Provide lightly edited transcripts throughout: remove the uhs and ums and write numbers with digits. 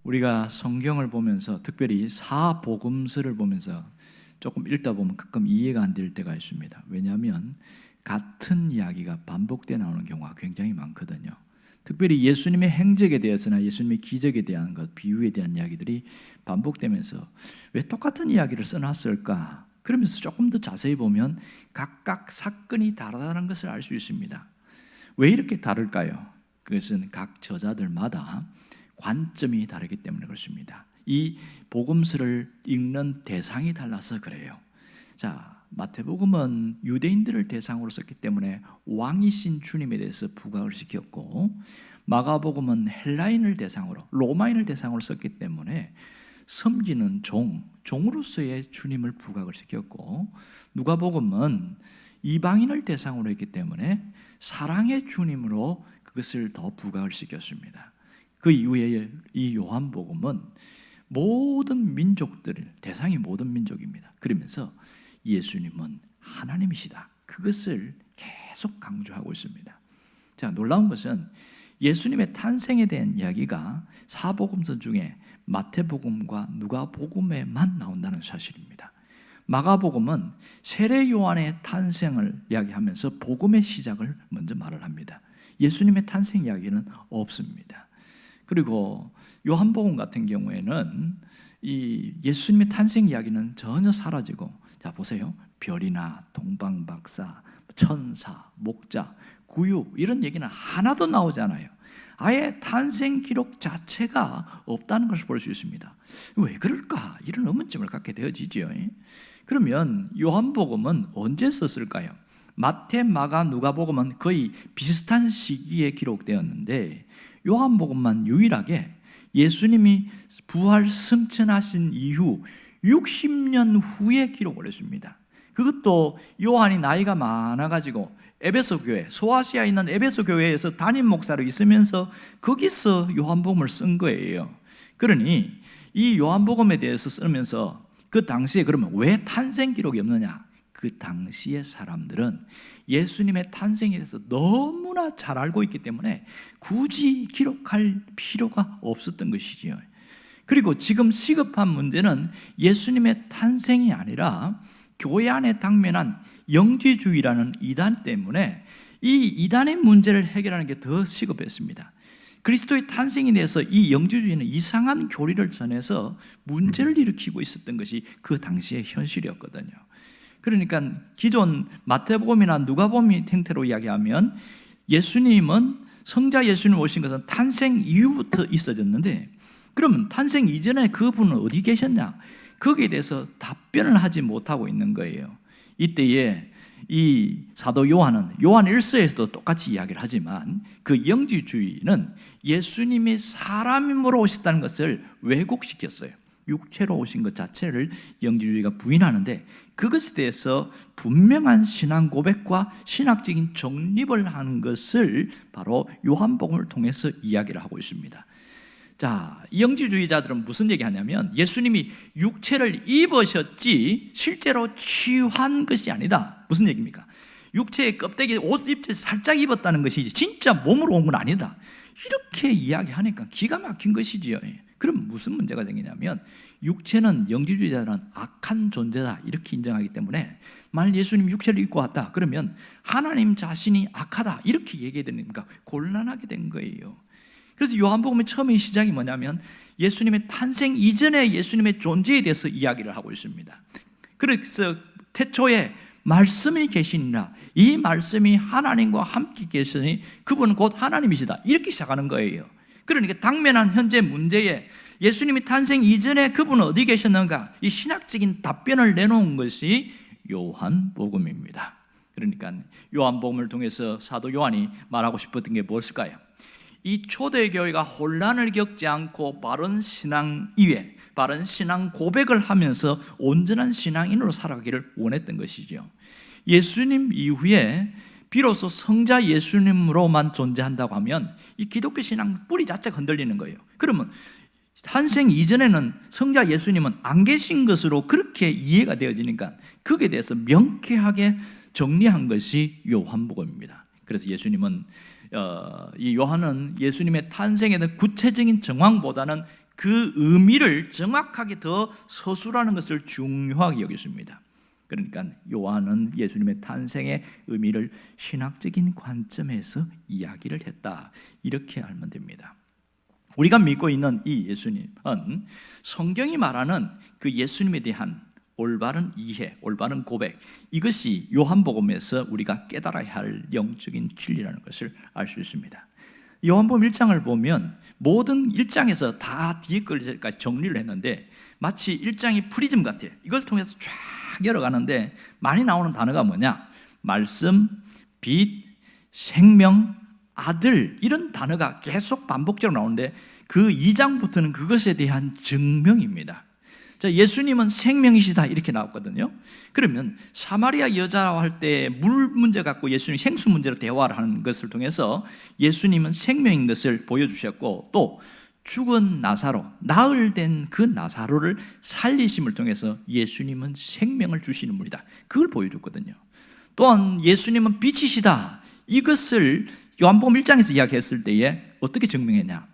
우리가 성경을 보면서 특별히 사복음서를 보면서 조금 읽다 보면 가끔 이해가 안 될 때가 있습니다. 왜냐하면 같은 이야기가 반복되어 나오는 경우가 굉장히 많거든요. 특별히 예수님의 행적에 대해서나 예수님의 기적에 대한 것, 비유에 대한 이야기들이 반복되면서 왜 똑같은 이야기를 써놨을까? 그러면서 조금 더 자세히 보면 각각 사건이 다르다는 것을 알 수 있습니다. 왜 이렇게 다를까요? 그것은 각 저자들마다 관점이 다르기 때문에 그렇습니다. 이 복음서를 읽는 대상이 달라서 그래요. 자, 마태복음은 유대인들을 대상으로 썼기 때문에 왕이신 주님에 대해서 부각을 시켰고, 마가복음은 헬라인을 대상으로, 로마인을 대상으로 썼기 때문에 섬기는 종으로서의 주님을 부각을 시켰고, 누가복음은 이방인을 대상으로 했기 때문에 사랑의 주님으로 그것을 더 부각을 시켰습니다. 그 이후에 이 요한복음은 모든 민족들, 대상이 모든 민족입니다. 그러면서 예수님은 하나님이시다, 그것을 계속 강조하고 있습니다. 자, 놀라운 것은 예수님의 탄생에 대한 이야기가 사복음서 중에 마태복음과 누가복음에만 나온다는 사실입니다. 마가복음은 세례 요한의 탄생을 이야기하면서 복음의 시작을 먼저 말을 합니다. 예수님의 탄생 이야기는 없습니다. 그리고 요한복음 같은 경우에는 이 예수님의 탄생 이야기는 전혀 사라지고, 자 보세요, 별이나 동방박사, 천사, 목자, 구유 이런 얘기는 하나도 나오지 않아요. 아예 탄생 기록 자체가 없다는 것을 볼 수 있습니다. 왜 그럴까? 이런 의문점을 갖게 되어지죠. 그러면 요한복음은 언제 썼을까요? 마태, 마가, 누가복음은 거의 비슷한 시기에 기록되었는데 요한복음만 유일하게 예수님이 부활 승천하신 이후 60년 후에 기록을 했습니다. 그것도 요한이 나이가 많아가지고 에베소 교회, 소아시아에 있는 에베소 교회에서 담임 목사로 있으면서 거기서 요한복음을 쓴 거예요. 그러니 이 요한복음에 대해서 쓰면서 그 당시에 그러면 왜 탄생 기록이 없느냐? 그 당시의 사람들은 예수님의 탄생에 대해서 너무나 잘 알고 있기 때문에 굳이 기록할 필요가 없었던 것이지요. 그리고 지금 시급한 문제는 예수님의 탄생이 아니라 교회 안에 당면한 영지주의라는 이단 때문에 이 이단의 문제를 해결하는 게 더 시급했습니다. 그리스도의 탄생에 대해서 이 영지주의는 이상한 교리를 전해서 문제를 일으키고 있었던 것이 그 당시의 현실이었거든요. 그러니까 기존 마태복음이나 누가복음 형태로 이야기하면 예수님은, 성자 예수님 오신 것은 탄생 이후부터 있어졌는데, 그러면 탄생 이전에 그분은 어디 계셨냐? 거기에 대해서 답변을 하지 못하고 있는 거예요. 이때에 이 사도 요한은 요한 1서에서도 똑같이 이야기를 하지만 그 영지주의는 예수님이 사람으로 오셨다는 것을 왜곡시켰어요. 육체로 오신 것 자체를 영지주의가 부인하는데, 그것에 대해서 분명한 신앙 고백과 신학적인 정립을 하는 것을 바로 요한복음을 통해서 이야기를 하고 있습니다. 자, 영지주의자들은 무슨 얘기하냐면 예수님이 육체를 입으셨지 실제로 취한 것이 아니다. 무슨 얘기입니까? 육체의 껍데기, 옷 입체 살짝 입었다는 것이지 진짜 몸으로 온 건 아니다. 이렇게 이야기하니까 기가 막힌 것이지요. 그럼 무슨 문제가 생기냐면 육체는, 영지주의자들은 악한 존재다 이렇게 인정하기 때문에 만약 예수님 육체를 입고 왔다 그러면 하나님 자신이 악하다 이렇게 얘기해야 되니까 곤란하게 된 거예요. 그래서 요한복음의 처음의 시작이 뭐냐면 예수님의 탄생 이전에 예수님의 존재에 대해서 이야기를 하고 있습니다. 그래서 태초에 말씀이 계시니라, 이 말씀이 하나님과 함께 계시니 그분은 곧 하나님이시다 이렇게 시작하는 거예요. 그러니까 당면한 현재 문제에 예수님이 탄생 이전에 그분은 어디 계셨는가, 이 신학적인 답변을 내놓은 것이 요한복음입니다. 그러니까 요한복음을 통해서 사도 요한이 말하고 싶었던 게 무엇일까요? 이 초대교회가 혼란을 겪지 않고 바른 신앙 이외, 바른 신앙 고백을 하면서 온전한 신앙인으로 살아가기를 원했던 것이죠. 예수님 이후에 비로소 성자 예수님으로만 존재한다고 하면 이 기독교 신앙 뿌리 자체가 흔들리는 거예요. 그러면 탄생 이전에는 성자 예수님은 안 계신 것으로 그렇게 이해가 되어지니까 거기에 대해서 명쾌하게 정리한 것이 요한복음입니다. 그래서 예수님은 이 요한은 예수님의 탄생에 대한 구체적인 정황보다는 그 의미를 정확하게 더 서술하는 것을 중요하게 여겼습니다. 그러니까 요한은 예수님의 탄생의 의미를 신학적인 관점에서 이야기를 했다, 이렇게 알면 됩니다. 우리가 믿고 있는 이 예수님은 성경이 말하는 그 예수님에 대한 올바른 이해, 올바른 고백, 이것이 요한복음에서 우리가 깨달아야 할 영적인 진리라는 것을 알 수 있습니다. 요한복음 1장을 보면 모든 1장에서 다 뒤에 것까지 정리를 했는데 마치 1장이 프리즘 같아요. 이걸 통해서 쫙 열어가는데 많이 나오는 단어가 뭐냐? 말씀, 빛, 생명, 아들, 이런 단어가 계속 반복적으로 나오는데 그 2장부터는 그것에 대한 증명입니다. 자, 예수님은 생명이시다 이렇게 나왔거든요. 그러면 사마리아 여자와 할 때 물 문제 갖고 예수님이 생수 문제로 대화를 하는 것을 통해서 예수님은 생명인 것을 보여주셨고, 또 죽은 나사로, 나흘된 그 나사로를 살리심을 통해서 예수님은 생명을 주시는 분이다, 그걸 보여줬거든요. 또한 예수님은 빛이시다, 이것을 요한복음 1장에서 이야기했을 때에 어떻게 증명했냐?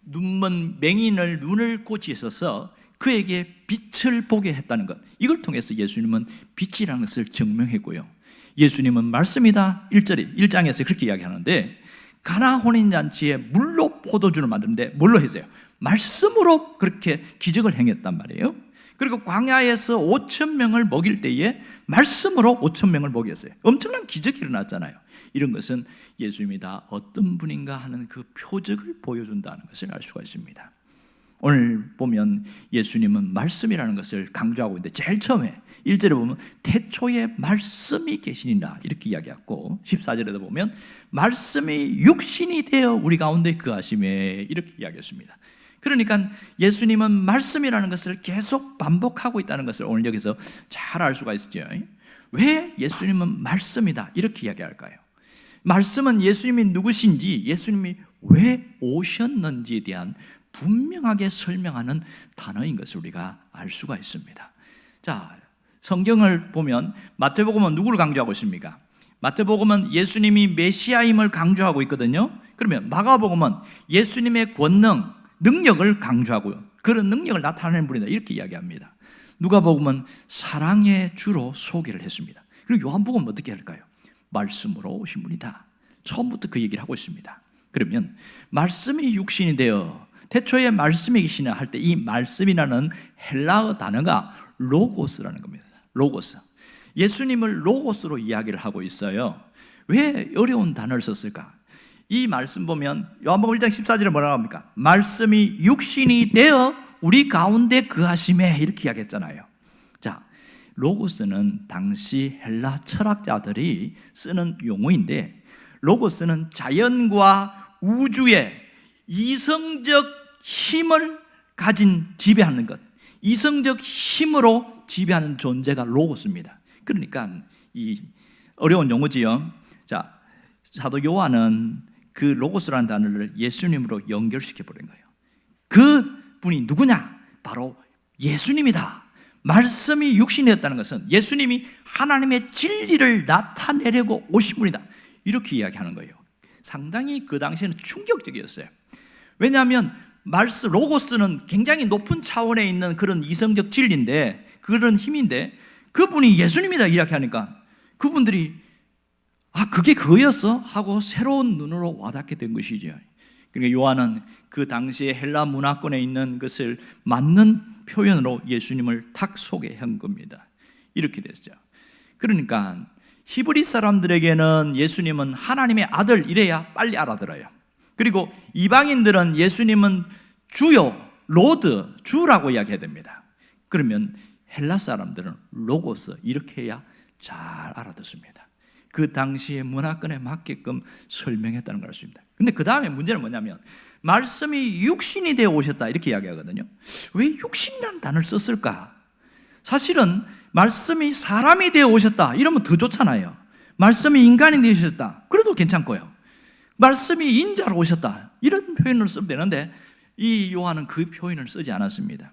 눈먼 맹인을 눈을 고치셔서 그에게 빛을 보게 했다는 것, 이걸 통해서 예수님은 빛이라는 것을 증명했고요. 예수님은 말씀이다, 1장에서 그렇게 이야기하는데 가나 혼인잔치에 물로 포도주를 만드는데 뭘로 했어요? 말씀으로 그렇게 기적을 행했단 말이에요. 그리고 광야에서 5,000명을 먹일 때에 말씀으로 5,000명을 먹였어요. 엄청난 기적이 일어났잖아요. 이런 것은 예수님이 다 어떤 분인가 하는 그 표적을 보여준다는 것을 알 수가 있습니다. 오늘 보면 예수님은 말씀이라는 것을 강조하고 있는데 제일 처음에 1절에 보면 태초에 말씀이 계시니라 이렇게 이야기했고, 14절에도 보면 말씀이 육신이 되어 우리 가운데 거하심에 이렇게 이야기했습니다. 그러니까 예수님은 말씀이라는 것을 계속 반복하고 있다는 것을 오늘 여기서 잘 알 수가 있죠. 왜 예수님은 말씀이다 이렇게 이야기할까요? 말씀은 예수님이 누구신지, 예수님이 왜 오셨는지에 대한 분명하게 설명하는 단어인 것을 우리가 알 수가 있습니다. 자, 성경을 보면 마태복음은 누구를 강조하고 있습니까? 마태복음은 예수님이 메시아임을 강조하고 있거든요. 그러면 마가복음은 예수님의 권능, 능력을 강조하고요, 그런 능력을 나타내는 분이다 이렇게 이야기합니다. 누가복음은 사랑의 주로 소개를 했습니다. 그리고 요한복음은 어떻게 할까요? 말씀으로 오신 분이다, 처음부터 그 얘기를 하고 있습니다. 그러면 말씀이 육신이 되어 태초에 말씀이 계시나 할 때 이 말씀이라는 헬라어 단어가 로고스라는 겁니다. 로고스. 예수님을 로고스로 이야기를 하고 있어요. 왜 어려운 단어를 썼을까? 이 말씀 보면 요한복음 1장 14절에 뭐라고 합니까? 말씀이 육신이 되어 우리 가운데 거하심에 이렇게 이야기했잖아요. 자, 로고스는 당시 헬라 철학자들이 쓰는 용어인데, 로고스는 자연과 우주의 이성적 힘을 가진 지배하는 것, 이성적 힘으로 지배하는 존재가 로고스입니다. 그러니까 이 어려운 용어지요. 자, 사도 요한은 그 로고스라는 단어를 예수님으로 연결시켜 버린 거예요. 그 분이 누구냐? 바로 예수님이다. 말씀이 육신이었다는 것은 예수님이 하나님의 진리를 나타내려고 오신 분이다, 이렇게 이야기하는 거예요. 상당히 그 당시에는 충격적이었어요. 왜냐하면 로고스는 굉장히 높은 차원에 있는 그런 이성적 진리인데, 그런 힘인데, 그분이 예수님이다 이렇게 하니까 그분들이 그게 그거였어? 하고 새로운 눈으로 와닿게 된 것이죠. 그러니까 요한은 그 당시에 헬라 문화권에 있는 것을 맞는 표현으로 예수님을 탁 소개한 겁니다. 이렇게 됐죠. 그러니까 히브리 사람들에게는 예수님은 하나님의 아들 이래야 빨리 알아들어요. 그리고 이방인들은 예수님은 주요, 로드, 주라고 이야기해야 됩니다. 그러면 헬라 사람들은 로고스 이렇게 해야 잘 알아듣습니다. 그 당시의 문화권에 맞게끔 설명했다는 걸 알 수 있습니다. 근데 그 다음에 문제는 뭐냐면 말씀이 육신이 되어 오셨다 이렇게 이야기하거든요. 왜 육신이라는 단어를 썼을까? 사실은 말씀이 사람이 되어 오셨다 이러면 더 좋잖아요. 말씀이 인간이 되셨다 그래도 괜찮고요. 말씀이 인자로 오셨다 이런 표현을 쓰면 되는데 이 요한은 그 표현을 쓰지 않았습니다.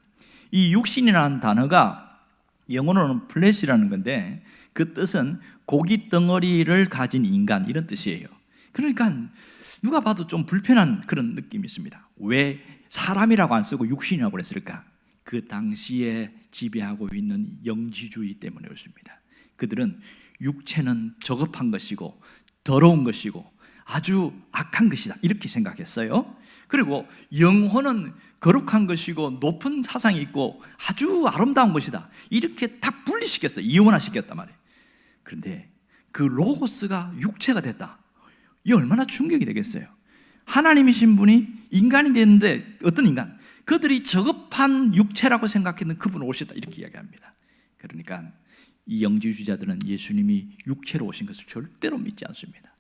이 육신이라는 단어가 영어로는 플래시라는 건데 그 뜻은 고기 덩어리를 가진 인간 이런 뜻이에요. 그러니까 누가 봐도 좀 불편한 그런 느낌이 있습니다. 왜 사람이라고 안 쓰고 육신이라고 그랬을까? 그 당시에 지배하고 있는 영지주의 때문에 그렇습니다. 그들은 육체는 저급한 것이고 더러운 것이고 아주 악한 것이다 이렇게 생각했어요. 그리고 영혼은 거룩한 것이고 높은 사상이 있고 아주 아름다운 것이다 이렇게 딱 분리시켰어요. 이원화시켰단 말이에요. 그런데 그 로고스가 육체가 됐다. 이 얼마나 충격이 되겠어요. 하나님이신 분이 인간이 됐는데 어떤 인간? 그들이 저급한 육체라고 생각했는 그분을 오셨다 이렇게 이야기합니다. 그러니까 이 영지주의자들은 예수님이 육체로 오신 것을 절대로 믿지 않습니다.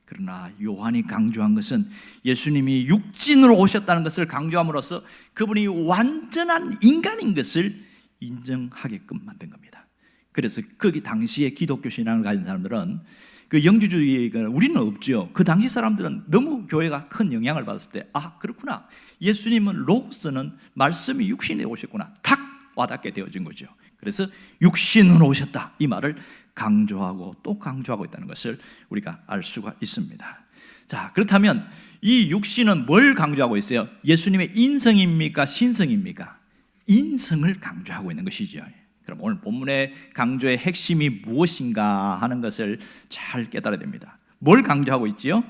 그러나 요한이 강조한 것은 예수님이 육신으로 오셨다는 것을 강조함으로써 그분이 완전한 인간인 것을 인정하게끔 만든 겁니다. 그래서 거기 당시에 기독교 신앙을 가진 사람들은 그 영지주의가 우리는 없죠. 그 당시 사람들은 너무 교회가 큰 영향을 받았을 때 그렇구나. 예수님은 로고스는 말씀이 육신에 오셨구나. 탁 와닿게 되어진 거죠. 그래서 육신으로 오셨다 이 말을 강조하고 또 강조하고 있다는 것을 우리가 알 수가 있습니다. 자, 그렇다면 이 육신은 뭘 강조하고 있어요? 예수님의 인성입니까? 신성입니까? 인성을 강조하고 있는 것이죠. 그럼 오늘 본문의 강조의 핵심이 무엇인가 하는 것을 잘 깨달아야 됩니다. 뭘 강조하고 있지요?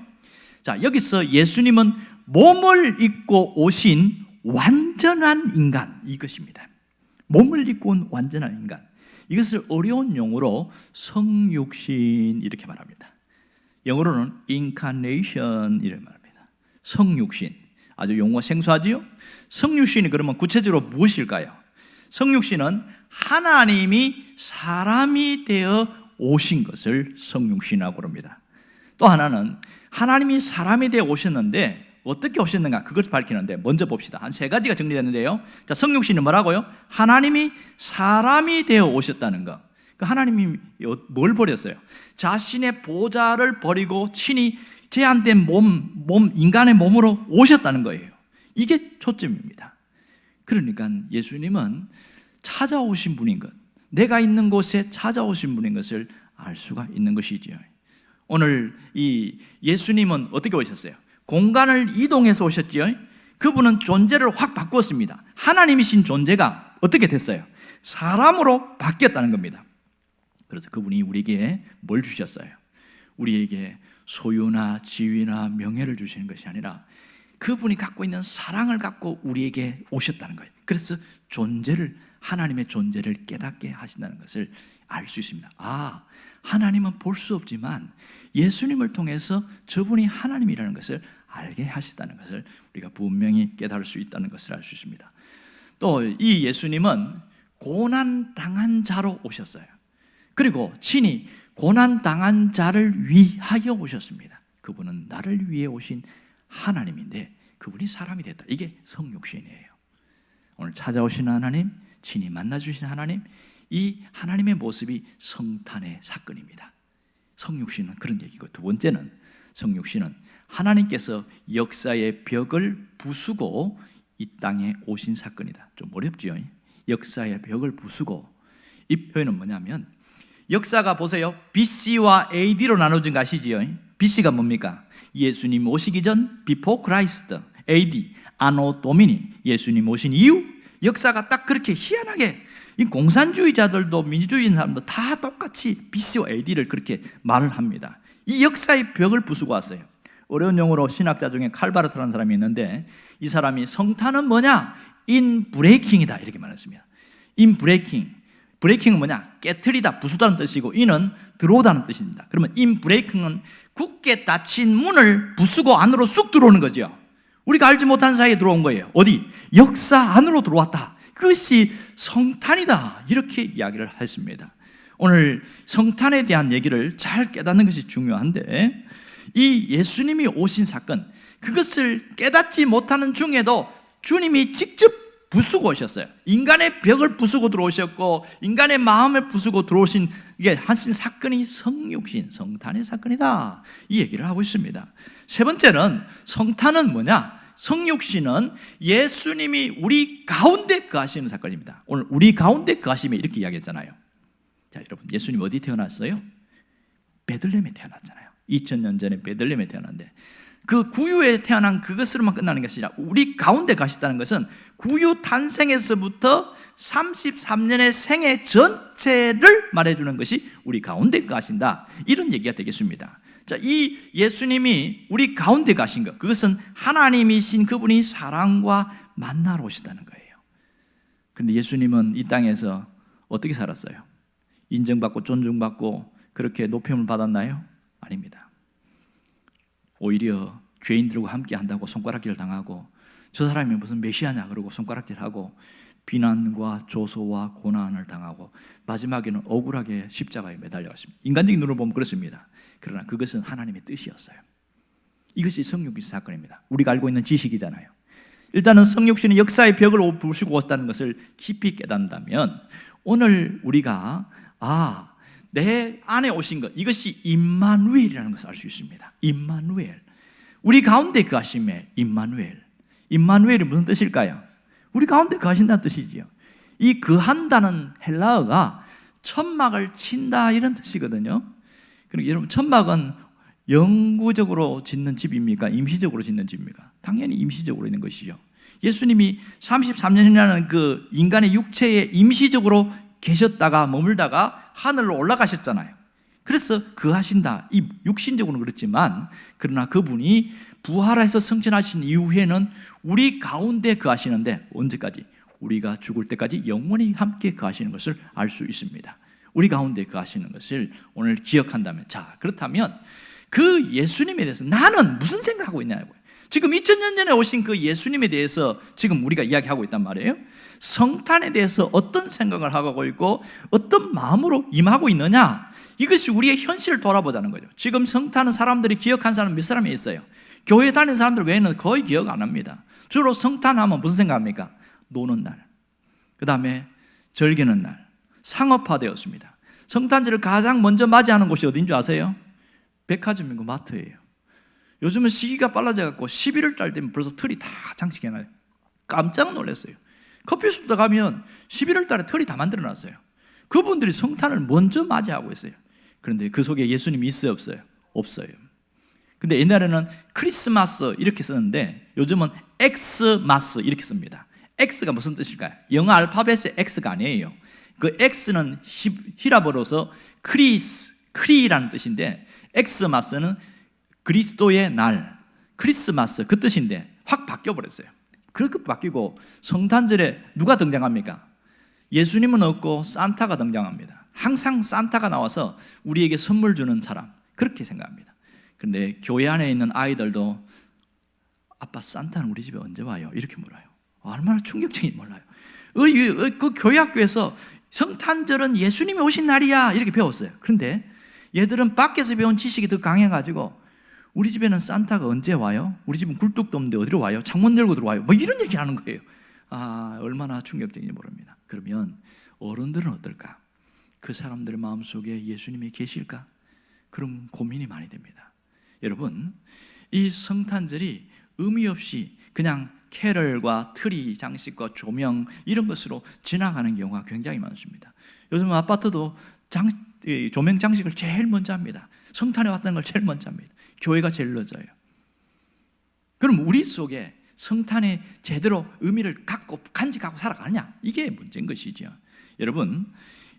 자, 여기서 예수님은 몸을 입고 오신 완전한 인간 이것입니다. 몸을 입고 온 완전한 인간. 이것을 어려운 용어로 성육신 이렇게 말합니다. 영어로는 incarnation 이렇게 말합니다. 성육신. 아주 용어 생소하지요? 성육신이 그러면 구체적으로 무엇일까요? 성육신은 하나님이 사람이 되어 오신 것을 성육신이라고 합니다. 또 하나는 하나님이 사람이 되어 오셨는데 어떻게 오셨는가 그것을 밝히는데 먼저 봅시다. 한 세 가지가 정리됐는데요. 자, 성육신은 뭐라고요? 하나님이 사람이 되어 오셨다는 것. 하나님이 뭘 버렸어요? 자신의 보좌를 버리고 친히 제한된 인간의 몸으로 오셨다는 거예요. 이게 초점입니다. 그러니까 예수님은 찾아오신 분인 것, 내가 있는 곳에 찾아오신 분인 것을 알 수가 있는 것이지요. 오늘 이 예수님은 어떻게 오셨어요? 공간을 이동해서 오셨지요. 그분은 존재를 확 바꾸었습니다. 하나님이신 존재가 어떻게 됐어요? 사람으로 바뀌었다는 겁니다. 그래서 그분이 우리에게 뭘 주셨어요? 우리에게 소유나 지위나 명예를 주시는 것이 아니라 그분이 갖고 있는 사랑을 갖고 우리에게 오셨다는 거예요. 그래서 하나님의 존재를 깨닫게 하신다는 것을 알 수 있습니다. 하나님은 볼 수 없지만 예수님을 통해서 저분이 하나님이라는 것을 알게 하셨다는 것을 우리가 분명히 깨달을 수 있다는 것을 알 수 있습니다. 또 이 예수님은 고난당한 자로 오셨어요. 그리고 친히 고난당한 자를 위하여 오셨습니다. 그분은 나를 위해 오신 하나님인데 그분이 사람이 됐다. 이게 성육신이에요. 오늘 찾아오신 하나님, 친히 만나주신 하나님, 이 하나님의 모습이 성탄의 사건입니다. 성육신은 그런 얘기고, 두 번째는 성육신은 하나님께서 역사의 벽을 부수고 이 땅에 오신 사건이다. 좀 어렵지요? 역사의 벽을 부수고. 이 표현은 뭐냐면 역사가 보세요. BC와 AD로 나눠진 거 아시지요? BC가 뭡니까? 예수님 오시기 전 Before Christ. AD 아노 도미니 예수님 오신 이후. 역사가 딱 그렇게 희한하게 이 공산주의자들도 민주주의 사람도 다 똑같이 BC와 AD를 그렇게 말을 합니다. 이 역사의 벽을 부수고 왔어요. 어려운 용어로 신학자 중에 칼바르트라는 사람이 있는데 이 사람이 성탄은 뭐냐? 인 브레이킹이다 이렇게 말했습니다. 인 브레이킹. 브레이킹은 뭐냐? 깨트리다, 부수다는 뜻이고 인은 들어오다는 뜻입니다. 그러면 인 브레이킹은 굳게 닫힌 문을 부수고 안으로 쑥 들어오는 거죠. 우리가 알지 못하는 사이에 들어온 거예요. 어디? 역사 안으로 들어왔다. 그것이 성탄이다 이렇게 이야기를 했습니다. 오늘 성탄에 대한 얘기를 잘 깨닫는 것이 중요한데 이 예수님이 오신 사건, 그것을 깨닫지 못하는 중에도 주님이 직접 부수고 오셨어요. 인간의 벽을 부수고 들어오셨고 인간의 마음을 부수고 들어오신 이게 하신 사건이 성육신, 성탄의 사건이다 이 얘기를 하고 있습니다. 세 번째는 성탄은 뭐냐? 성육신은 예수님이 우리 가운데 거하시는 사건입니다. 오늘 우리 가운데 거하심에 이렇게 이야기했잖아요. 자, 여러분, 예수님 어디 태어났어요? 베들레헴에 태어났잖아요. 2000년 전에 베들레헴에 태어났는데 그 구유에 태어난 그것으로만 끝나는 것이 아니라 우리 가운데 가셨다는 것은 구유 탄생에서부터 33년의 생애 전체를 말해주는 것이 우리 가운데 가신다, 이런 얘기가 되겠습니다. 자, 이 예수님이 우리 가운데 가신 것, 그것은 하나님이신 그분이 사랑과 만나러 오시다는 거예요. 그런데 예수님은 이 땅에서 어떻게 살았어요? 인정받고 존중받고 그렇게 높임을 받았나요? 아닙니다. 오히려 죄인들과 함께 한다고 손가락질 당하고, 저 사람이 무슨 메시아냐 그러고 손가락질하고, 비난과 조소와 고난을 당하고, 마지막에는 억울하게 십자가에 매달려갔습니다. 인간적인 눈으로 보면 그렇습니다. 그러나 그것은 하나님의 뜻이었어요. 이것이 성육신 사건입니다. 우리가 알고 있는 지식이잖아요. 일단은 성육신은 역사의 벽을 부수고 오셨다는 것을 깊이 깨닫는다면, 오늘 우리가 내 안에 오신 것, 이것이 임마누엘이라는 것을 알 수 있습니다. 임마누엘, 우리 가운데 거하심의 임마누엘. 임마누엘이 무슨 뜻일까요? 우리 가운데 거하신다는 뜻이지요. 이 거한다는 헬라어가 천막을 친다, 이런 뜻이거든요. 그리고 여러분, 천막은 영구적으로 짓는 집입니까? 임시적으로 짓는 집입니까? 당연히 임시적으로 있는 것이죠. 예수님이 33년이라는 그 인간의 육체에 임시적으로 계셨다가 머물다가 하늘로 올라가셨잖아요. 그래서 거하신다, 이 육신적으로는 그렇지만, 그러나 그분이 부활해서 승천하신 이후에는 우리 가운데 거하시는데, 언제까지? 우리가 죽을 때까지 영원히 함께 거하시는 것을 알 수 있습니다. 우리 가운데 거하시는 것을 오늘 기억한다면, 자, 그렇다면 그 예수님에 대해서 나는 무슨 생각하고 있냐고요. 지금 2000년 전에 오신 그 예수님에 대해서 지금 우리가 이야기하고 있단 말이에요. 성탄에 대해서 어떤 생각을 하고 있고 어떤 마음으로 임하고 있느냐, 이것이 우리의 현실을 돌아보자는 거죠. 지금 성탄은 사람들이 기억한 사람 몇 사람이 있어요? 교회 다니는 사람들 외에는 거의 기억 안 합니다. 주로 성탄하면 무슨 생각합니까? 노는 날, 그 다음에 즐기는 날, 상업화되었습니다. 성탄절을 가장 먼저 맞이하는 곳이 어딘 줄 아세요? 백화점이고 마트예요. 요즘은 시기가 빨라져갖고 11월 달 되면 벌써 틀이 다 장식해놔요. 깜짝 놀랐어요. 커피숍도 가면 11월 달에 틀이 다 만들어놨어요. 그분들이 성탄을 먼저 맞이하고 있어요. 그런데 그 속에 예수님이 있어요, 없어요? 없어요. 근데 옛날에는 크리스마스 이렇게 썼는데 요즘은 엑스마스 이렇게 씁니다. X가 무슨 뜻일까요? 영어 알파벳의 X가 아니에요. 그 X는 히라보로서 크리라는 뜻인데, 엑스마스는 그리스도의 날, 크리스마스 그 뜻인데 확 바뀌어버렸어요. 그렇게 바뀌고 성탄절에 누가 등장합니까? 예수님은 없고 산타가 등장합니다. 항상 산타가 나와서 우리에게 선물 주는 사람, 그렇게 생각합니다. 그런데 교회 안에 있는 아이들도 아빠, 산타는 우리 집에 언제 와요? 이렇게 물어요. 얼마나 충격적인지 몰라요. 그 교회 학교에서 성탄절은 예수님이 오신 날이야 이렇게 배웠어요. 그런데 얘들은 밖에서 배운 지식이 더 강해가지고 우리 집에는 산타가 언제 와요? 우리 집은 굴뚝도 없는데 어디로 와요? 창문 열고 들어와요? 뭐 이런 얘기 하는 거예요. 얼마나 충격적인지 모릅니다. 그러면 어른들은 어떨까? 그 사람들 마음속에 예수님이 계실까? 그럼 고민이 많이 됩니다. 여러분, 이 성탄절이 의미 없이 그냥 캐럴과 트리 장식과 조명 이런 것으로 지나가는 경우가 굉장히 많습니다. 요즘 아파트도 조명 장식을 제일 먼저 합니다. 성탄에 왔다는 걸 제일 먼저 합니다. 교회가 제일 늦어요. 그럼 우리 속에 성탄에 제대로 의미를 갖고 간직하고 살아가느냐, 이게 문제인 것이죠. 여러분,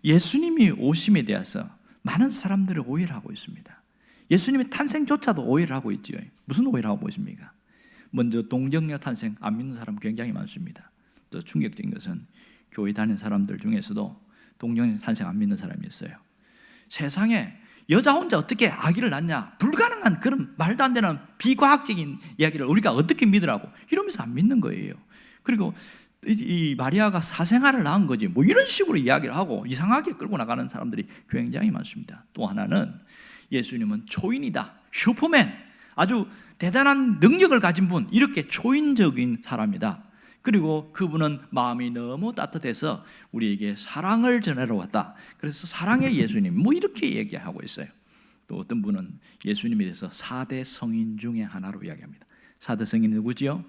예수님이 오심에 대해서 많은 사람들이 오해를 하고 있습니다. 예수님의 탄생조차도 오해를 하고 있죠. 무슨 오해를 하고 있습니까? 먼저 동정녀 탄생 안 믿는 사람 굉장히 많습니다. 또 충격적인 것은 교회 다니는 사람들 중에서도 동정녀 탄생 안 믿는 사람이 있어요. 세상에 여자 혼자 어떻게 아기를 낳냐, 불가능한 그런 말도 안 되는 비과학적인 이야기를 우리가 어떻게 믿으라고, 이러면서 안 믿는 거예요. 그리고 이 마리아가 사생아를 낳은 거지 뭐 이런 식으로 이야기를 하고 이상하게 끌고 나가는 사람들이 굉장히 많습니다. 또 하나는 예수님은 초인이다, 슈퍼맨, 아주 대단한 능력을 가진 분, 이렇게 초인적인 사람이다. 그리고 그분은 마음이 너무 따뜻해서 우리에게 사랑을 전하러 왔다. 그래서 사랑의 예수님, 뭐 이렇게 얘기하고 있어요. 또 어떤 분은 예수님에 대해서 4대 성인 중에 하나로 이야기합니다. 4대 성인이 누구지요?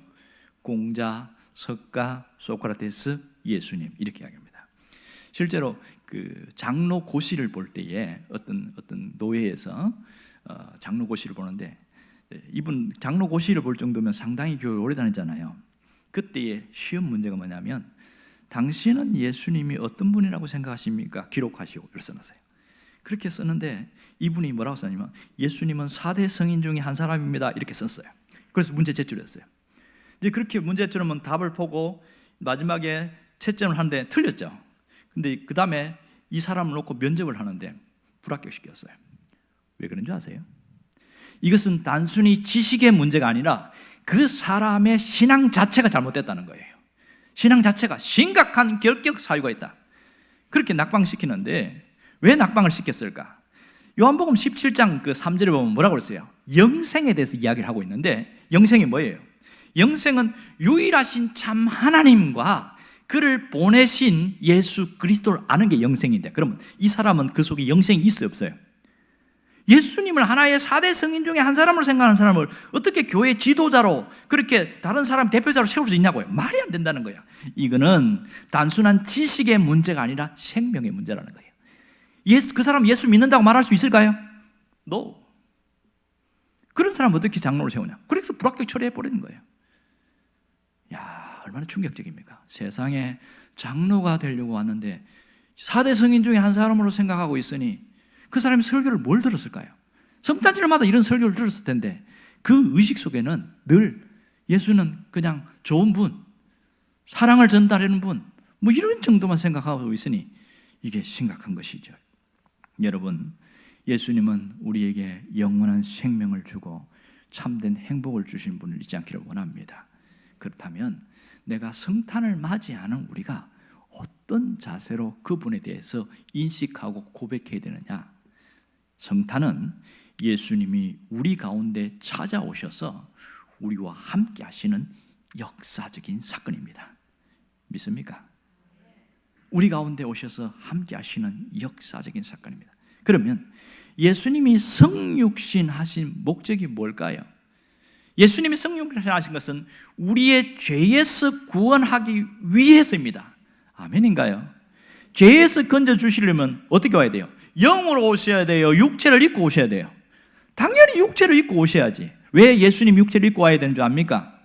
공자, 석가, 소크라테스, 예수님, 이렇게 이야기합니다. 실제로 그 장로고시를 볼 때에 어떤 노예에서 장로고시를 보는데 이분 장로 고시를 볼 정도면 상당히 교회 오래 다녔잖아요. 그때의 시험 문제가 뭐냐면 당신은 예수님이 어떤 분이라고 생각하십니까? 기록하시고 이렇게 써놨어요. 그렇게 썼는데 이분이 뭐라고 썼냐면 예수님은 4대 성인 중에 한 사람입니다 이렇게 썼어요. 그래서 문제 제출했어요. 이제 그렇게 문제 제출하면 답을 보고 마지막에 채점을 하는데 틀렸죠. 근데 그 다음에 이 사람을 놓고 면접을 하는데 불합격시켰어요. 왜 그런 줄 아세요? 이것은 단순히 지식의 문제가 아니라 그 사람의 신앙 자체가 잘못됐다는 거예요. 신앙 자체가 심각한 결격 사유가 있다. 그렇게 낙방시키는데 왜 낙방을 시켰을까? 요한복음 17장 그 3절에 보면 뭐라고 그랬어요? 영생에 대해서 이야기를 하고 있는데 영생이 뭐예요? 영생은 유일하신 참 하나님과 그를 보내신 예수 그리스도를 아는 게 영생인데, 그러면 이 사람은 그 속에 영생이 있어요, 없어요? 예수님을 하나의 4대 성인 중에 한 사람으로 생각하는 사람을 어떻게 교회 지도자로 그렇게 다른 사람 대표자로 세울 수 있냐고요? 말이 안 된다는 거예요. 이거는 단순한 지식의 문제가 아니라 생명의 문제라는 거예요. 그 사람 예수 믿는다고 말할 수 있을까요? No. 그런 사람 어떻게 장로를 세우냐? 그래서 불합격 처리해버리는 거예요. 야, 얼마나 충격적입니까? 세상에 장로가 되려고 왔는데 4대 성인 중에 한 사람으로 생각하고 있으니 그 사람이 설교를 뭘 들었을까요? 성탄절마다 이런 설교를 들었을 텐데 그 의식 속에는 늘 예수는 그냥 좋은 분, 사랑을 전달하는 분, 뭐 이런 정도만 생각하고 있으니 이게 심각한 것이죠. 여러분, 예수님은 우리에게 영원한 생명을 주고 참된 행복을 주신 분을 잊지 않기를 원합니다. 그렇다면 내가 성탄을 맞이하는 우리가 어떤 자세로 그분에 대해서 인식하고 고백해야 되느냐? 성탄은 예수님이 우리 가운데 찾아오셔서 우리와 함께 하시는 역사적인 사건입니다. 믿습니까? 우리 가운데 오셔서 함께 하시는 역사적인 사건입니다. 그러면 예수님이 성육신 하신 목적이 뭘까요? 예수님이 성육신 하신 것은 우리의 죄에서 구원하기 위해서입니다. 아멘인가요? 죄에서 건져주시려면 어떻게 와야 돼요? 영으로 오셔야 돼요? 육체를 입고 오셔야 돼요? 당연히 육체를 입고 오셔야지. 왜 예수님 육체를 입고 와야 되는 줄 압니까?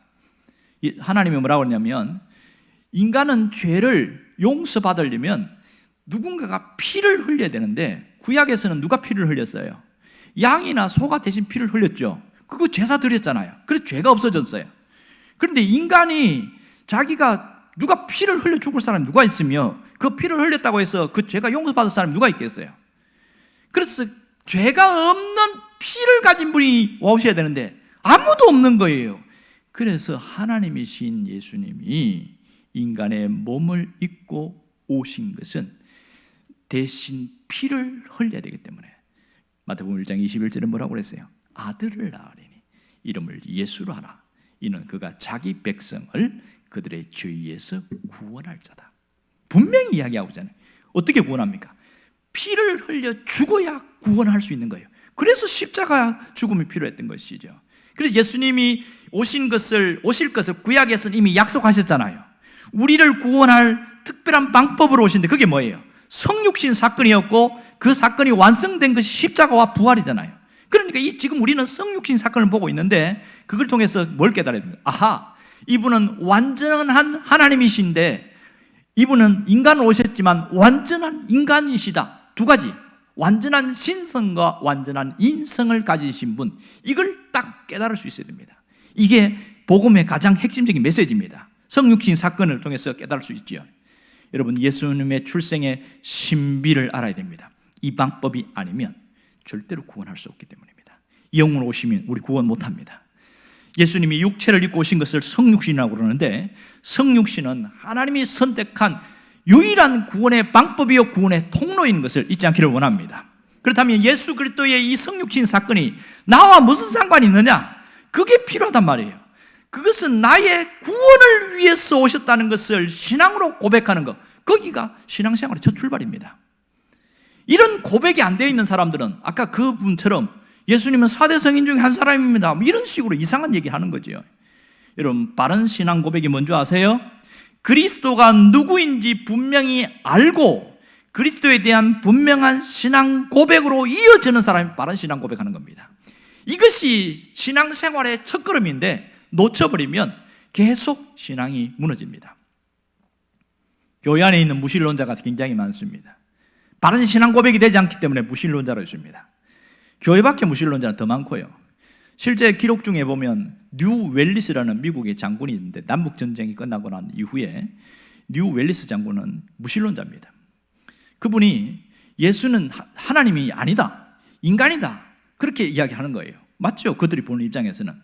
하나님이 뭐라고 하냐면 인간은 죄를 용서받으려면 누군가가 피를 흘려야 되는데 구약에서는 누가 피를 흘렸어요? 양이나 소가 대신 피를 흘렸죠. 그거 제사 드렸잖아요. 그래서 죄가 없어졌어요. 그런데 인간이 자기가 누가 피를 흘려 죽을 사람이 누가 있으며 그 피를 흘렸다고 해서 그 죄가 용서받을 사람이 누가 있겠어요? 그래서 죄가 없는 피를 가진 분이 오셔야 되는데 아무도 없는 거예요. 그래서 하나님이신 예수님이 인간의 몸을 입고 오신 것은 대신 피를 흘려야 되기 때문에 마태복음 1장 21절에 뭐라고 그랬어요? 아들을 낳으리니 이름을 예수로 하라. 이는 그가 자기 백성을 그들의 죄에서 구원할 자다. 분명히 이야기하고 있잖아요. 어떻게 구원합니까? 피를 흘려 죽어야 구원할 수 있는 거예요. 그래서 십자가 죽음이 필요했던 것이죠. 그래서 예수님이 오실 것을 구약에서는 이미 약속하셨잖아요. 우리를 구원할 특별한 방법으로 오신데 그게 뭐예요? 성육신 사건이었고 그 사건이 완성된 것이 십자가와 부활이잖아요. 그러니까 지금 우리는 성육신 사건을 보고 있는데 그걸 통해서 뭘 깨달아야 됩니까? 아하, 이분은 완전한 하나님이신데 이분은 인간으로 오셨지만 완전한 인간이시다. 두 가지, 완전한 신성과 완전한 인성을 가지신 분, 이걸 딱 깨달을 수 있어야 됩니다. 이게 복음의 가장 핵심적인 메시지입니다. 성육신 사건을 통해서 깨달을 수 있지요. 여러분, 예수님의 출생의 신비를 알아야 됩니다. 이 방법이 아니면 절대로 구원할 수 없기 때문입니다. 영으로 오시면 우리 구원 못합니다. 예수님이 육체를 입고 오신 것을 성육신이라고 그러는데 성육신은 하나님이 선택한 유일한 구원의 방법이요 구원의 통로인 것을 잊지 않기를 원합니다. 그렇다면 예수 그리스도의 이 성육신 사건이 나와 무슨 상관이 있느냐? 그게 필요하단 말이에요. 그것은 나의 구원을 위해서 오셨다는 것을 신앙으로 고백하는 것, 거기가 신앙생활의 첫 출발입니다. 이런 고백이 안 되어 있는 사람들은 아까 그분처럼 예수님은 4대 성인 중에 한 사람입니다, 이런 식으로 이상한 얘기를 하는 거죠. 여러분, 바른 신앙 고백이 뭔지 아세요? 그리스도가 누구인지 분명히 알고 그리스도에 대한 분명한 신앙 고백으로 이어지는 사람이 바른 신앙 고백하는 겁니다. 이것이 신앙생활의 첫걸음인데 놓쳐버리면 계속 신앙이 무너집니다. 교회 안에 있는 무신론자가 굉장히 많습니다. 바른 신앙 고백이 되지 않기 때문에 무신론자로 있습니다. 교회 밖에 무신론자는 더 많고요. 실제 기록 중에 보면 뉴 웰리스라는 미국의 장군이 있는데, 남북전쟁이 끝나고 난 이후에 뉴 웰리스 장군은 무신론자입니다. 그분이 예수는 하나님이 아니다, 인간이다, 그렇게 이야기하는 거예요. 맞죠? 그들이 보는 입장에서는.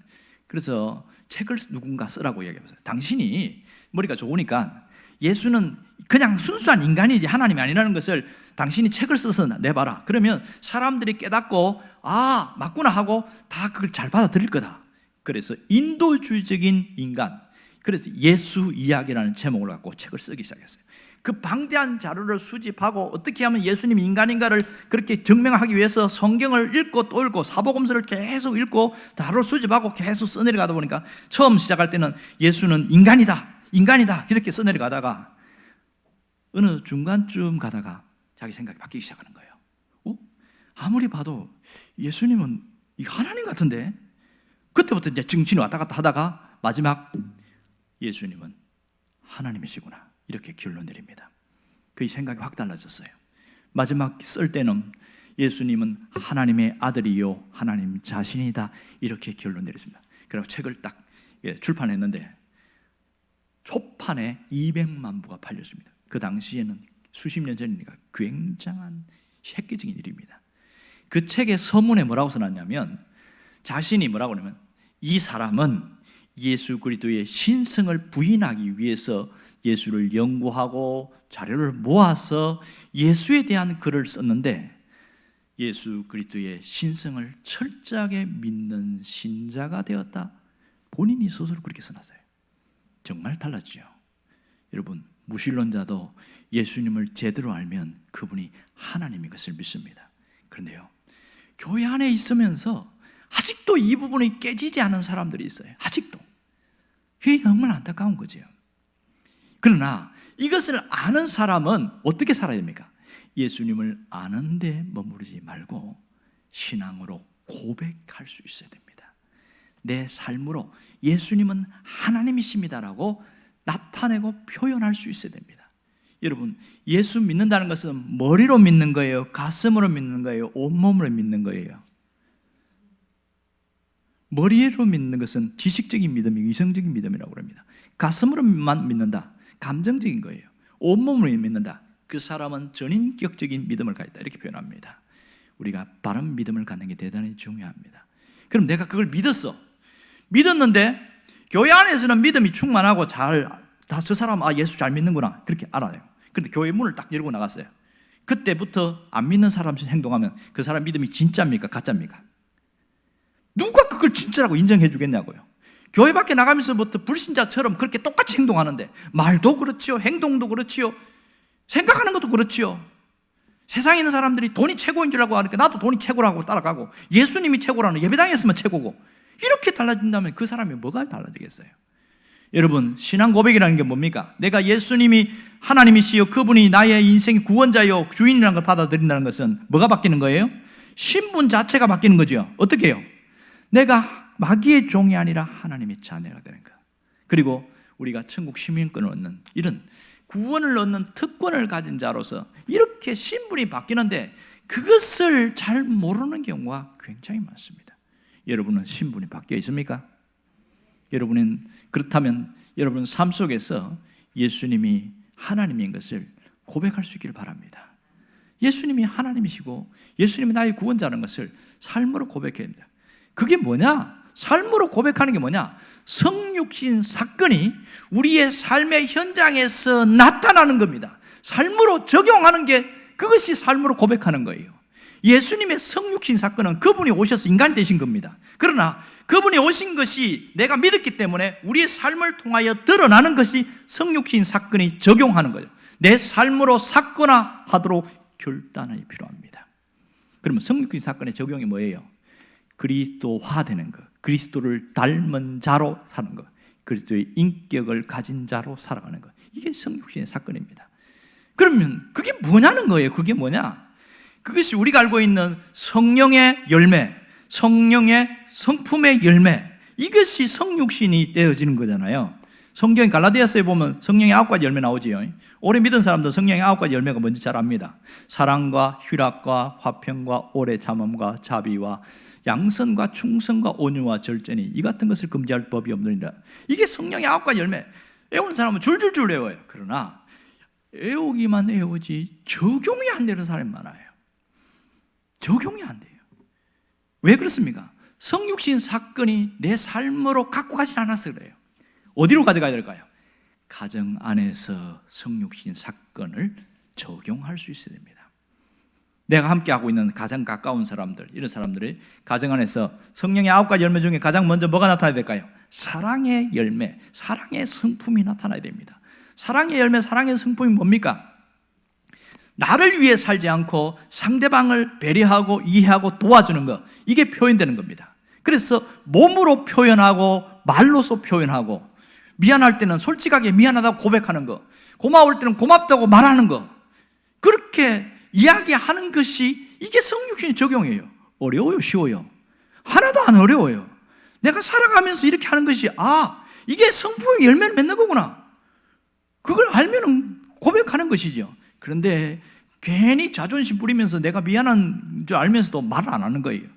그래서 책을 누군가 쓰라고 이야기해봤어요. 당신이 머리가 좋으니까 예수는 그냥 순수한 인간이지 하나님이 아니라는 것을 당신이 책을 써서 내봐라. 그러면 사람들이 깨닫고 아, 맞구나 하고 다 그걸 잘 받아들일 거다. 그래서 인도주의적인 인간, 그래서 예수 이야기라는 제목을 갖고 책을 쓰기 시작했어요. 그 방대한 자료를 수집하고 어떻게 하면 예수님이 인간인가를 그렇게 증명하기 위해서 성경을 읽고 또 읽고 사복음서를 계속 읽고 자료를 수집하고 계속 써내려가다 보니까 처음 시작할 때는 예수는 인간이다, 인간이다 이렇게 써내려가다가 어느 중간쯤 가다가 자기 생각이 바뀌기 시작하는 거예요. 아무리 봐도 예수님은 하나님 같은데? 그때부터 이제 정신이 왔다 갔다 하다가 마지막 예수님은 하나님이시구나 이렇게 결론 내립니다. 그의 생각이 확 달라졌어요. 마지막 쓸 때는 예수님은 하나님의 아들이요 하나님 자신이다 이렇게 결론 내렸습니다. 그리고 책을 딱 출판했는데 초판에 200만 부가 팔렸습니다. 그 당시에는 수십 년 전이니까 굉장한 획기적인 일입니다. 그 책의 서문에 뭐라고 써놨냐면, 자신이 뭐라고 하냐면 이 사람은 예수 그리스도의 신성을 부인하기 위해서 예수를 연구하고 자료를 모아서 예수에 대한 글을 썼는데 예수 그리스도의 신성을 철저하게 믿는 신자가 되었다. 본인이 스스로 그렇게 써놨어요. 정말 달랐죠. 여러분, 무신론자도 예수님을 제대로 알면 그분이 하나님인 것을 믿습니다. 그런데요, 교회 안에 있으면서 아직도 이 부분이 깨지지 않은 사람들이 있어요. 아직도. 그게 정말 안타까운 거죠. 그러나 이것을 아는 사람은 어떻게 살아야 됩니까? 예수님을 아는데 머무르지 말고 신앙으로 고백할 수 있어야 됩니다. 내 삶으로 예수님은 하나님이십니다라고 나타내고 표현할 수 있어야 됩니다. 여러분, 예수 믿는다는 것은 머리로 믿는 거예요? 가슴으로 믿는 거예요? 온몸으로 믿는 거예요? 머리로 믿는 것은 지식적인 믿음이고 이성적인 믿음이라고 합니다. 가슴으로만 믿는다, 감정적인 거예요. 온몸으로 믿는다, 그 사람은 전인격적인 믿음을 가졌다 이렇게 표현합니다. 우리가 바른 믿음을 갖는 게 대단히 중요합니다. 그럼 내가 그걸 믿었는데 교회 안에서는 믿음이 충만하고 저 사람은 예수 잘 믿는구나 그렇게 알아요. 그런데 교회 문을 딱 열고 나갔어요. 그때부터 안 믿는 사람처럼 행동하면 그 사람 믿음이 진짜입니까 가짜입니까? 누가 그걸 진짜라고 인정해 주겠냐고요. 교회 밖에 나가면서부터 불신자처럼 그렇게 똑같이 행동하는데 말도 그렇지요, 행동도 그렇지요, 생각하는 것도 그렇지요. 세상에 있는 사람들이 돈이 최고인 줄 알고 하니까 나도 돈이 최고라고 따라가고, 예수님이 최고라는 예배당에 있으면 최고고, 이렇게 달라진다면 그 사람이 뭐가 달라지겠어요? 여러분, 신앙 고백이라는 게 뭡니까? 내가 예수님이 하나님이시요 그분이 나의 인생의 구원자요 주인이라는 걸 받아들인다는 것은 뭐가 바뀌는 거예요? 신분 자체가 바뀌는 거죠. 어떻게 해요? 내가 마귀의 종이 아니라 하나님의 자녀가 되는 것. 그리고 우리가 천국 시민권을 얻는 이런 구원을 얻는 특권을 가진 자로서 이렇게 신분이 바뀌는데 그것을 잘 모르는 경우가 굉장히 많습니다. 여러분은 신분이 바뀌어 있습니까? 여러분은 그렇다면 여러분 삶 속에서 예수님이 하나님인 것을 고백할 수 있기를 바랍니다. 예수님이 하나님이시고 예수님이 나의 구원자라는 것을 삶으로 고백해야 합니다. 그게 뭐냐? 삶으로 고백하는 게 뭐냐? 성육신 사건이 우리의 삶의 현장에서 나타나는 겁니다. 삶으로 적용하는 게 그것이 삶으로 고백하는 거예요. 예수님의 성육신 사건은 그분이 오셔서 인간이 되신 겁니다. 그러나 그분이 오신 것이 내가 믿었기 때문에 우리의 삶을 통하여 드러나는 것이 성육신 사건이 적용하는 거죠. 내 삶으로 사건화하도록 결단이 필요합니다. 그러면 성육신 사건의 적용이 뭐예요? 그리스도화되는 것, 그리스도를 닮은 자로 사는 것, 그리스도의 인격을 가진 자로 살아가는 것, 이게 성육신의 사건입니다. 그러면 그게 뭐냐는 거예요. 그게 뭐냐? 그것이 우리가 알고 있는 성령의 열매, 성령의 성품의 열매, 이것이 성육신이 되어지는 거잖아요. 성경 갈라디아서에 보면 성령의 9가지 열매 나오지요. 오래 믿은 사람도 성령의 9가지 열매가 뭔지 잘 압니다. 사랑과 희락과 화평과 오래 참음과 자비와 양선과 충성과 온유와 절제니 이 같은 것을 금지할 법이 없느니라. 이게 성령의 9가지 열매. 외우는 사람은 줄줄줄 외워요. 그러나 외우기만 외우지 적용이 안 되는 사람이 많아요. 적용이 안 돼요. 왜 그렇습니까? 성육신 사건이 내 삶으로 갖고 가지 않아서 그래요. 어디로 가져가야 될까요? 가정 안에서 성육신 사건을 적용할 수 있어야 됩니다. 내가 함께하고 있는 가장 가까운 사람들, 이런 사람들이 가정 안에서 성령의 9가지 열매 중에 가장 먼저 뭐가 나타나야 될까요? 사랑의 열매, 사랑의 성품이 나타나야 됩니다. 사랑의 열매, 사랑의 성품이 뭡니까? 나를 위해 살지 않고 상대방을 배려하고 이해하고 도와주는 것, 이게 표현되는 겁니다. 그래서 몸으로 표현하고 말로서 표현하고, 미안할 때는 솔직하게 미안하다고 고백하는 거, 고마울 때는 고맙다고 말하는 거, 그렇게 이야기하는 것이 이게 성육신의 적용이에요. 어려워요? 쉬워요? 하나도 안 어려워요. 내가 살아가면서 이렇게 하는 것이 이게 성품의 열매를 맺는 거구나, 그걸 알면 고백하는 것이죠. 그런데 괜히 자존심 부리면서 내가 미안한 줄 알면서도 말을 안 하는 거예요.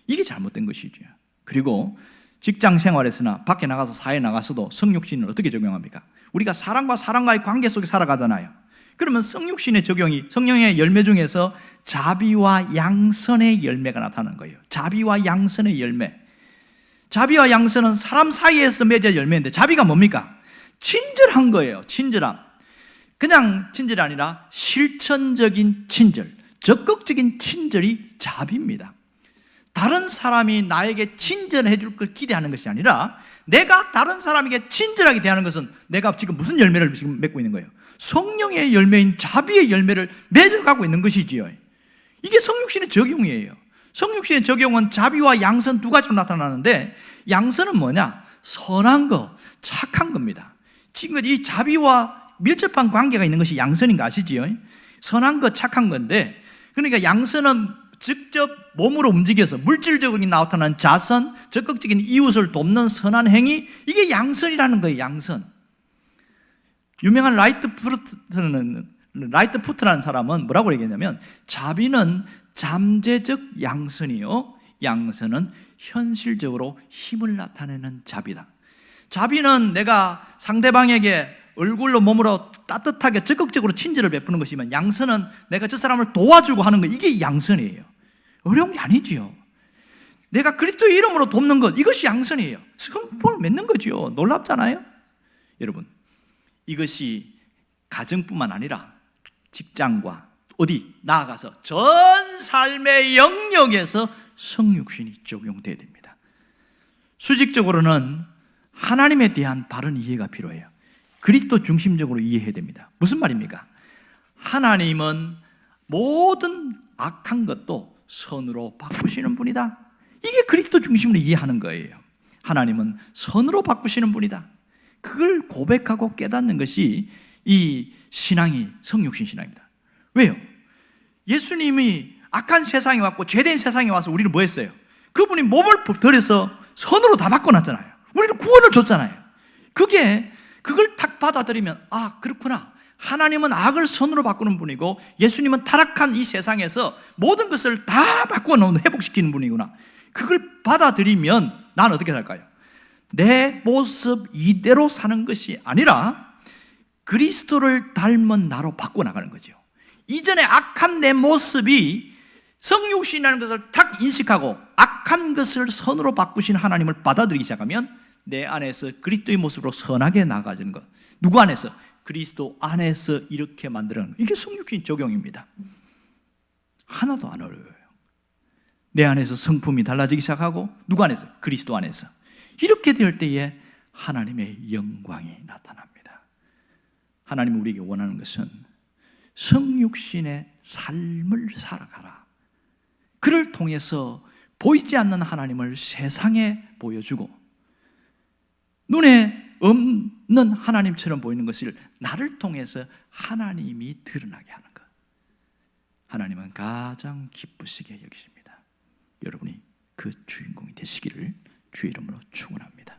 이게 잘못된 것이죠. 그리고 직장 생활에서나 밖에 나가서 사회에 나가서도 성육신을 어떻게 적용합니까? 우리가 사람과 사람과의 관계 속에 살아가잖아요. 그러면 성육신의 적용이 성령의 열매 중에서 자비와 양선의 열매가 나타나는 거예요. 자비와 양선의 열매. 자비와 양선은 사람 사이에서 맺을 열매인데, 자비가 뭡니까? 친절한 거예요. 친절함. 그냥 친절이 아니라 실천적인 친절, 적극적인 친절이 자비입니다. 다른 사람이 나에게 친절해 줄 걸 기대하는 것이 아니라 내가 다른 사람에게 친절하게 대하는 것은 내가 지금 무슨 열매를 지금 맺고 있는 거예요? 성령의 열매인 자비의 열매를 맺어가고 있는 것이지요. 이게 성육신의 적용이에요. 성육신의 적용은 자비와 양선 두 가지로 나타나는데, 양선은 뭐냐? 선한 거, 착한 겁니다. 지금 이 자비와 밀접한 관계가 있는 것이 양선인 거 아시지요? 선한 거, 착한 건데, 그러니까 양선은 직접 몸으로 움직여서 물질적으로 나타나는 자선, 적극적인 이웃을 돕는 선한 행위, 이게 양선이라는 거예요. 양선. 유명한 라이트 푸트라는 사람은 뭐라고 얘기했냐면, 자비는 잠재적 양선이요, 양선은 현실적으로 힘을 나타내는 자비다. 자비는 내가 상대방에게 얼굴로 몸으로 따뜻하게 적극적으로 친절을 베푸는 것이면, 양선은 내가 저 사람을 도와주고 하는 것, 이게 양선이에요. 어려운 게 아니지요. 내가 그리스도의 이름으로 돕는 것, 이것이 양선이에요. 성품을 맺는 거지요. 놀랍잖아요. 여러분, 이것이 가정뿐만 아니라 직장과 어디 나아가서 전 삶의 영역에서 성육신이 적용돼야 됩니다. 수직적으로는 하나님에 대한 바른 이해가 필요해요. 그리스도 중심적으로 이해해야 됩니다. 무슨 말입니까? 하나님은 모든 악한 것도 선으로 바꾸시는 분이다. 이게 그리스도 중심으로 이해하는 거예요. 하나님은 선으로 바꾸시는 분이다. 그걸 고백하고 깨닫는 것이 이 신앙이 성육신 신앙입니다. 왜요? 예수님이 악한 세상에 왔고 죄된 세상에 와서 우리를 뭐 했어요? 그분이 몸을 들여서 선으로 다 바꿔놨잖아요. 우리를 구원을 줬잖아요. 그걸 탁 받아들이면, 그렇구나, 하나님은 악을 선으로 바꾸는 분이고 예수님은 타락한 이 세상에서 모든 것을 다 바꾸어 놓은, 회복시키는 분이구나. 그걸 받아들이면 나는 어떻게 살까요? 내 모습 이대로 사는 것이 아니라 그리스도를 닮은 나로 바꿔나가는 거죠. 이전에 악한 내 모습이 성육신이라는 것을 딱 인식하고 악한 것을 선으로 바꾸신 하나님을 받아들이기 시작하면 내 안에서 그리스도의 모습으로 선하게 나아가는 것. 누구 안에서? 그리스도 안에서 이렇게 만들어가는 것. 이게 성육신 적용입니다. 하나도 안 어려워요. 내 안에서 성품이 달라지기 시작하고, 누구 안에서? 그리스도 안에서. 이렇게 될 때에 하나님의 영광이 나타납니다. 하나님이 우리에게 원하는 것은 성육신의 삶을 살아가라. 그를 통해서 보이지 않는 하나님을 세상에 보여주고, 눈에 없는 하나님처럼 보이는 것을 나를 통해서 하나님이 드러나게 하는 것. 하나님은 가장 기쁘시게 여기십니다. 여러분이 그 주인공이 되시기를 주의 이름으로 축원합니다.